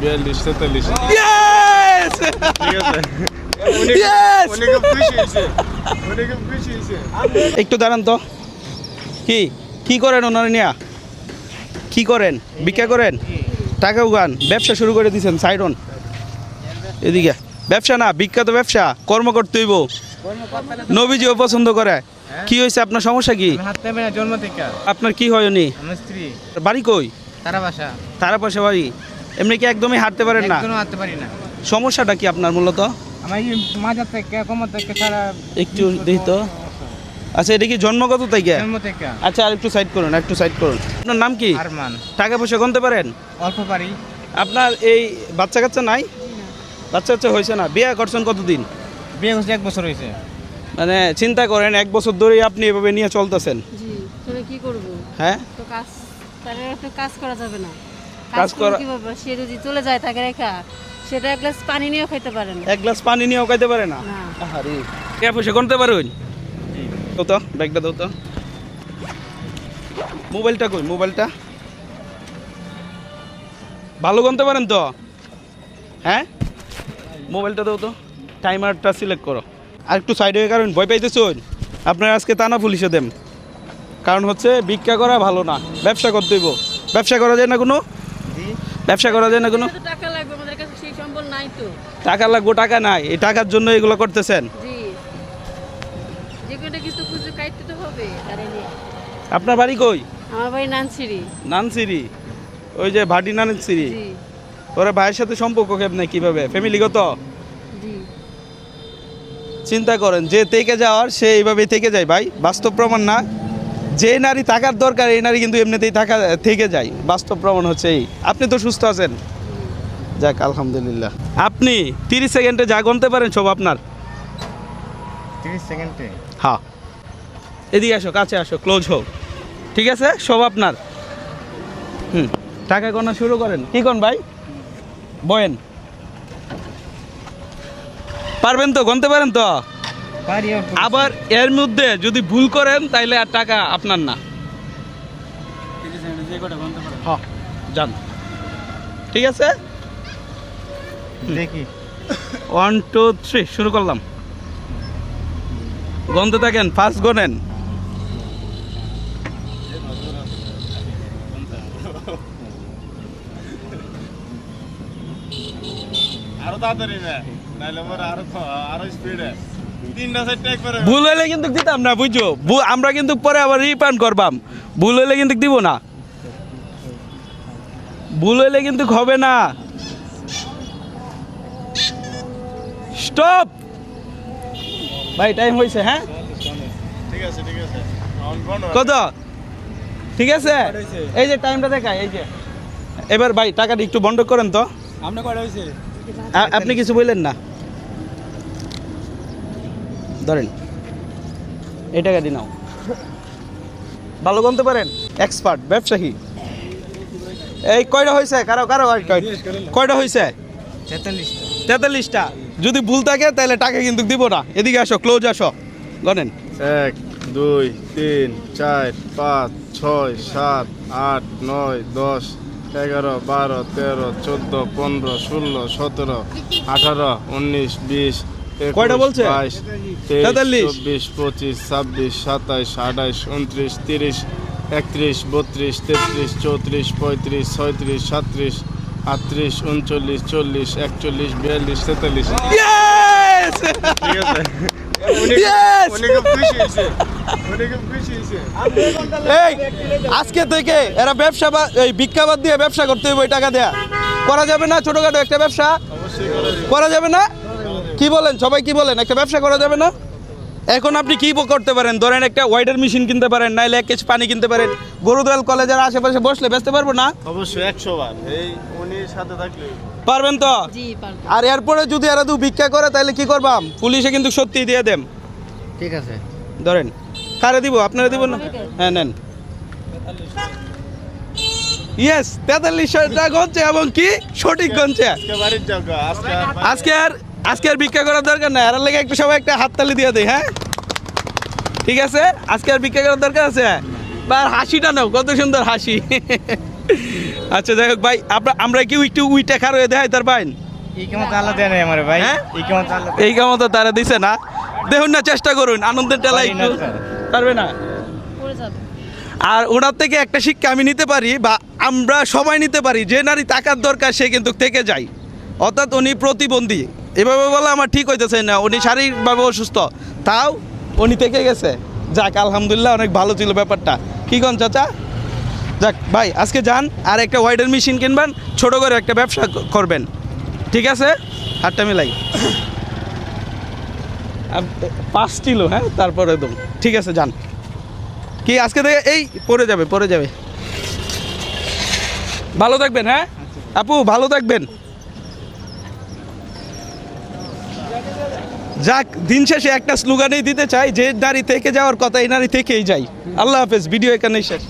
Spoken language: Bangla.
42 43 ইয়েস ঠিক আছে ইয়েস অনেক খুশি হয়েছে অনেক খুশি হয়েছে একটু দাঁড়ান তো কি কি করেন ওনারা নিয়া কি করেন ভিক্ষা করেন টাকা উগান ব্যবসা শুরু করে দিয়েছেন সাইডন এদিকে ব্যবসা না ভিক্ষা তো ব্যবসা কর্ম করতে হইব নবীজিও পছন্দ করে কি হয়েছে আপনার সমস্যা কি হাঁটতে পারি না জন্ম থেকে। আপনার কি হয় উনি আমার স্ত্রী বাড়ি কই তারা বাসা তারা পাশে বাড়ি এমনি কি একদমই হাঁটতে পারেন না একদমই হাঁটতে পারি না। সমস্যাটা কি আপনার মূলত আমার এই মাজার থেকে কোমর থেকে সারা একটু দেখি তো আচ্ছা এটা কি জন্মগত থেকে জন্ম থেকে। আচ্ছা আর একটু সাইড করুন একটু সাইড করুন আপনার নাম কি আরমান টাকা পয়সা গুনতে পারেন অল্প পারি। আপনার এই বাচ্চা কাচ্চা নাই বাচ্চা কাচ্চা হয়েছে না বিয়ে করছেন কতদিন বিয়ে করছে 1 বছর হয়েছে। মানে চিন্তা করেন 1 বছর ধরেই আপনি এভাবে নিয়ে চলতেছেন জি তাহলে কি করব হ্যাঁ তো কাজ তাহলে তো কাজ করা যাবে না কাজ করা কিভাবে সে যদি চলে যায় তাকে রেখা সেটা এক গ্লাস পানি নিয়েও খাইতে পারে না 1 গ্লাস পানি নিয়েও খাইতে পারে না না। আরে টাকা পয়সা গুনতে পারুন দাও তো ব্যাগটা দাও তো মোবাইলটা কই মোবাইলটা ভালো গুনতে পারেন তো হ্যাঁ মোবাইলটা দাও তো টাইমারটা সিলেক্ট করো আর একটু সাইড হয়ে কারণ ভয় পাইতেছুন আপনার আজকে থানা পুলিশে দেন কারণ হচ্ছে ভিক্ষা করা ভালো না ব্যবসা করতে হইব ব্যবসা করা যায় না কোনো ব্যবসা করা যায় না কোনো তো টাকা লাগবে আমাদের কাছে সেই সম্বল নাই তো টাকা লাগবো টাকা নাই এই টাকার জন্য এগুলো করতেছেন জি যে কোনো কিছু খুঁজে খাইতে তো হবে তারে নিয়ে আপনার বাড়ি কই আমার বাড়ি নানছিরি নানসিরি ওই যে ভাটি নানসিরি জি ওরা ভাইয়ের সাথে সম্পর্ক কেমনে কিভাবে ফ্যামিলিগত জি চিন্তা করেন যে থেকে যাওয়ার সে এইভাবেই থেকে যায় ভাই বাস্তব প্রমাণ না যে নারী থাকার দরকার এই নারী কিন্তু এমনিতেই থাকা থেকে যায় বাস্তব প্রমাণ হচ্ছে এই আপনি তো সুস্থ আছেন যাক আলহামদুলিল্লাহ আপনি 30 সেকেন্ডে যা গুনতে পারেন সব আপনার 30 সেকেন্ডে হ্যাঁ এদিকে আসো কাছে আসো ক্লোজ হোক ঠিক আছে সব আপনার টাকা গোনা শুরু করেন কি কোন ভাই বয়েন পারবেন তো গুনতে পারেন তো পারি অল্প। আবার এর মধ্যে যদি ভুল করেন তাইলে আর টাকা আপনার না হ্যাঁ যান ঠিক আছে দেখি 1 2 3 শুরু করলাম গন্ধ থাকেন ফার্স্ট গোনেন আরো তাড়াতাড়ি না নাইলে মোর আরো স্পিডে 3টা 4টা একবারে ভুল হইলে কিন্তু দিতাম না বুঝছো আমরা কিন্তু পরে আবার রিফান্ড করবাম ভুল হইলে কিন্তু দিব না ভুল হইলে কিন্তু হবে না স্টপ ভাই টাইম হয়েছে হ্যাঁ ঠিক আছে অন কোন কত ঠিক আছে এই যে টাইমটা দেখায় এই যে এবার ভাই টাকাটা একটু বন্ধ করেন তো আপনি কয়টা হইছে? আপনি কিছু বললেন না ধরেন এই টাকা দিন নাও ভালো গুনতে পারেন এক্সপার্ট ব্যবসায়ী এই কয়টা হয়েছে কারো কারো কয়টা হয়েছে 43টা যদি ভুল থাকে তাহলে টাকা কিন্তু দিব না এদিকে আসো ক্লোজ আসো গনেন 1 2 3 4 5 6 7 8 9 10 11 12 13 14 15 16 17 18 19 20 21 কয়টা বলছে? 22 23 43 24 25 26 27 28 29 30 31 32 33 34 35 36 37 38 39 40 41 42 43 ইয়েস ঠিক আছে ইয়েস অনেক খুশি হয়েছে অনেক খুশি হয়েছে এই আজকে থেকে এরা ব্যবসা বা এই ভিক্ষাবাদ দিয়ে ব্যবসা করতে হবে ওই টাকা দেয়া করা যাবে না ছোটখাটো একটা ব্যবসা অবশ্যই করা যাবে না কি বলেন সবাই কি বলেন একটা ব্যবসা করা যাবে না এখন আপনি কি করতে পারেন ধরেন একটা ওয়াইডার মেশিন কিনতে পারেন নাইলে 1 কেজি পানি কিনতে পারেন গরুদয়াল কলেজের আশেপাশে বসলে বেচতে পারবো না অবশ্যই 100 বার এই উনির সাথে থাকলে পারবেন তো জি পারবো আর এরপরে যদি এরা দু ভিক্ষা করে তাহলে কি করবাম পুলিশে কিন্তু সত্যি দিয়ে দেম ঠিক আছে ধরেন কারে দিব আপনারা দিব না হ্যাঁ নেন ইয়েস 43টা গঞ্চে এবং কি সঠিক গঞ্চে আজকে বাড়ির যাও গো, আজকে আর ভিক্ষা করার দরকার নাই আর লেগে একটু সবাই একটা হাততালি দিয়ে দেয় হ্যাঁ ঠিক আছে আজকে আর ভিক্ষা করার দরকার আছে বা হাসিটা নাও কত সুন্দর হাসি আচ্ছা যাই হোক ভাই আমরা কি একটু উইটা খার হয়ে দেখাই তার ভাই এই কেমন আল্লাহ দেয় নাই আমার ভাই হ্যাঁ? এই কেমন আল্লাহ এই কামো তো তারা দিছে না দেখুন না চেষ্টা করুন আনন্দের টেলা পারি না একটু স্যার। পারবে না পড়ে যাবে। আর ওনার থেকে একটা শিক্ষা আমি নিতে পারি বা আমরা সবাই নিতে পারি যে নারী টাকার দরকার সে কিন্তু থেকে যায় অর্থাৎ উনি প্রতিবন্ধী এভাবে বলে আমার ঠিক হইতেছে না উনি শারীরিকভাবে অসুস্থ তাও উনি থেকে গেছে যাক আলহামদুলিল্লাহ অনেক ভালো ছিল ব্যাপারটা কি কন চাচা যাক ভাই আজকে যান আর একটা ওয়াইডার মেশিন কিনবেন ছোট করে একটা ব্যবসা করবেন ঠিক আছে হাতটা মিলাই 5 কিলো হ্যাঁ তারপরে একদম ঠিক আছে যান কি আজকে থেকে এই পড়ে যাবে ভালো থাকবেন হ্যাঁ আপু ভালো থাকবেন যাক দিন শেষে একটা স্লোগানেই দিতে চাই যে নারী থেকে যাওয়ার কথা এই নারী থেকেই যাই আল্লাহ হাফেজ ভিডিও এখানেই শেষ